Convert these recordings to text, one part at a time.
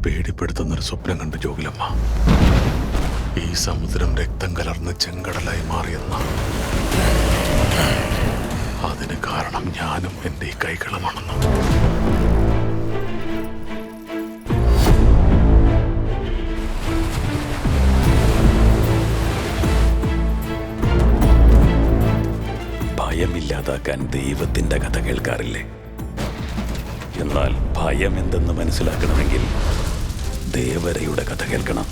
പേടിപ്പെടുത്തുന്നൊരു സ്വപ്നം കണ്ടു ജോഗിലമ്മ. ഈ സമുദ്രം രക്തം കലർന്ന് ചെങ്കടലായി മാറിയെന്ന. അതിന് കാരണം ഞാനും എൻ്റെ ഈ കൈകളുമാണെന്ന്. ഭയമില്ലാതാക്കാൻ ദൈവത്തിന്റെ കഥ കേൾക്കാറില്ലേ? എന്നാൽ ഭയം എന്തെന്ന് മനസ്സിലാക്കണമെങ്കിൽ ദേവരയുടെ കഥ കേൾക്കണം.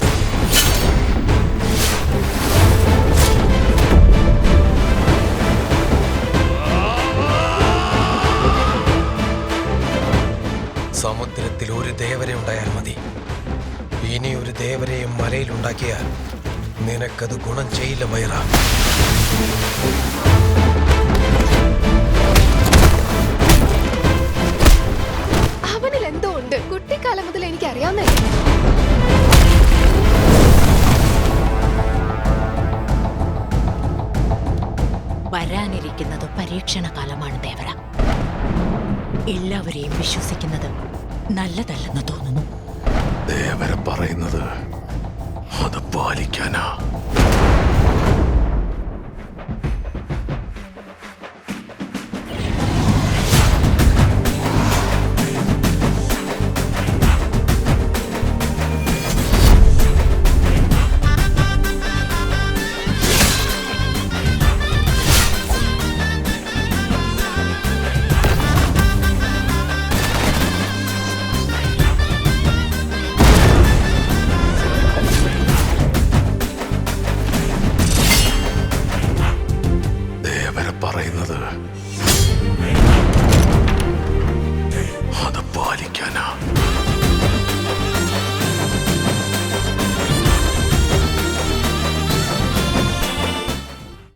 സമുദ്രത്തിൽ ഒരു ദേവര ഉണ്ടായാൽ മതി. ഇനി ഒരു ദേവരയും മലയിലുണ്ടാക്കിയാൽ നിനക്കത് ഗുണം ചെയ്യില്ല മൈറ. അവനിൽ എന്തോ ഉണ്ട്. കുട്ടിക്കാലം മുതൽ എനിക്ക് അറിയാവുന്നല്ലേ. വരാനിരിക്കുന്നത് പരീക്ഷണ കാലമാണ് ദേവര. എല്ലാവരെയും വിശ്വസിക്കുന്നത് നല്ലതല്ലെന്ന് തോന്നുന്നു. ദേവര പറയുന്നത് അത് പാലിക്കാനാ.